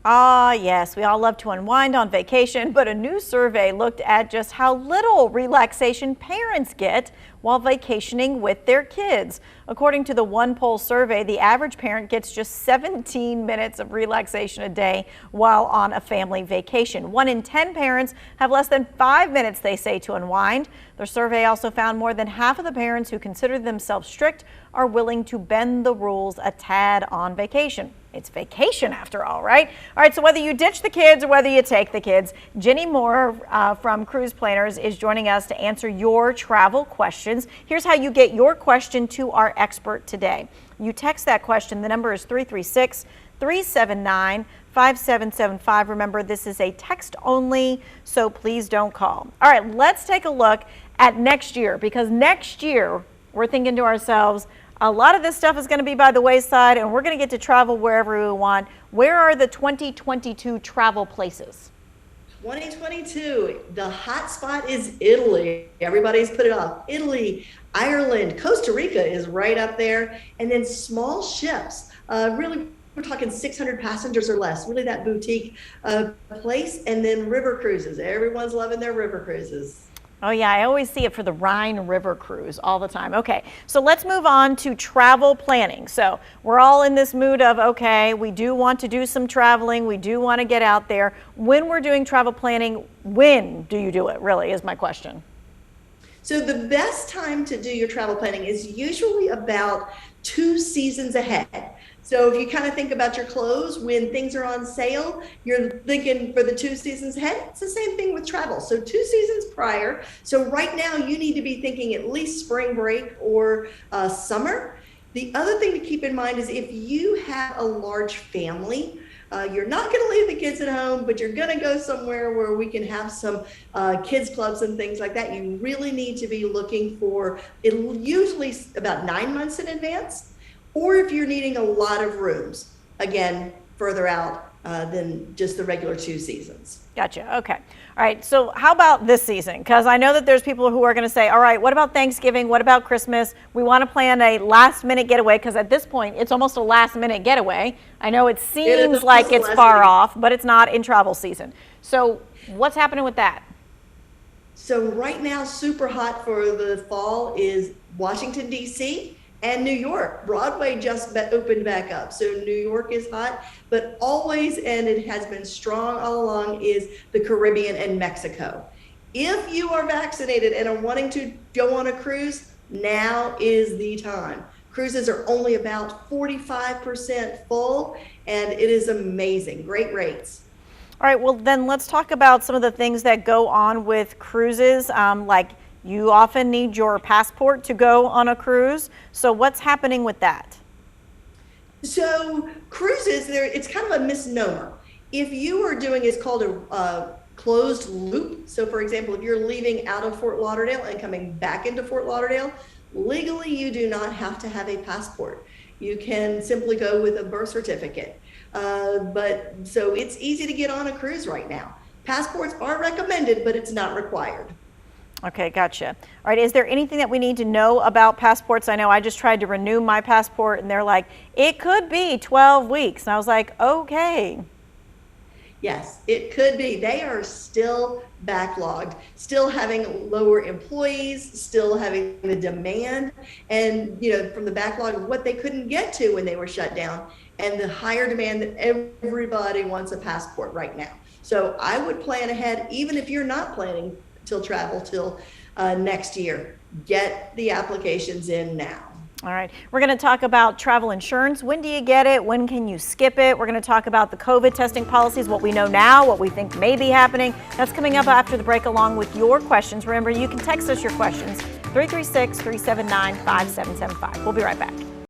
Ah, yes, we all love to unwind on vacation, but a new survey looked at just how little relaxation parents get while vacationing with their kids. According to the OnePoll survey, the average parent gets just 17 minutes of relaxation a day while on a family vacation. 1 in 10 parents have less than 5 minutes, they say, to unwind. The survey also found more than half of the parents who consider themselves strict are willing to bend the rules a tad on vacation. It's vacation after all, right? All right, so whether you ditch the kids or whether you take the kids, Jenny Moore from Cruise Planners is joining us to answer your travel questions. Here's how you get your question to our expert today. You text that question. The number is 336-379-5775. Remember, this is a text only, so please don't call. All right, let's take a look at next year, because next year we're thinking to ourselves, a lot of this stuff is going to be by the wayside, and we're going to get to travel wherever we want. Where are the 2022 travel places? 2022, the hot spot is Italy. Everybody's put it off. Italy, Ireland, Costa Rica is right up there. And then small ships, really, we're talking 600 passengers or less, really that boutique place. And then river cruises. Everyone's loving their river cruises. Oh yeah, I always see it for the Rhine River cruise all the time. Okay, so let's move on to travel planning. So we're all in this mood of, okay, we do want to do some traveling. We do want to get out there. When we're doing travel planning, when do you do it, really, is my question. So the best time to do your travel planning is usually about 2 seasons ahead. So if you kind of think about your clothes, when things are on sale, you're thinking for the 2 seasons ahead. It's the same thing with travel. So 2 seasons prior. So right now you need to be thinking at least spring break or summer. The other thing to keep in mind is if you have a large family, you're not going to leave the kids at home, but you're going to go somewhere where we can have some kids clubs and things like that. You really need to be looking for it, usually about 9 months in advance. Or if you're needing a lot of rooms, again, further out than just the regular 2 seasons. Gotcha. Okay. All right. So how about this season? Because I know that there's people who are going to say, all right, what about Thanksgiving? What about Christmas? We want to plan a last minute getaway, because at this point, it's almost a last minute getaway. I know it seems like it's far off, but it's not in travel season. So what's happening with that? So right now, super hot for the fall is Washington, D.C., and New York. Broadway just opened back up. So New York is hot, but always, and it has been strong all along, is the Caribbean and Mexico. If you are vaccinated and are wanting to go on a cruise, now is the time. Cruises are only about 45% full, and it is amazing. Great rates. All right, well then let's talk about some of the things that go on with cruises, like you often need your passport to go on a cruise. So what's happening with that? So cruises, it's kind of a misnomer. If you are doing, it's called a closed loop. So for example, if you're leaving out of Fort Lauderdale and coming back into Fort Lauderdale, legally you do not have to have a passport. You can simply go with a birth certificate. But so it's easy to get on a cruise right now. Passports are recommended, but it's not required. Okay, gotcha. All right, is there anything that we need to know about passports? I know I just tried to renew my passport and they're like, it could be 12 weeks. And I was like, okay. Yes, it could be. They are still backlogged, still having lower employees, still having the demand, and from the backlog of what they couldn't get to when they were shut down, and the higher demand that everybody wants a passport right now. So I would plan ahead, even if you're not planning till travel till next year. Get the applications in now. All right, we're going to talk about travel insurance. When do you get it? When can you skip it? We're going to talk about the COVID testing policies, what we know now, what we think may be happening. That's coming up after the break, along with your questions. Remember, you can text us your questions, 336-379-5775. We'll be right back.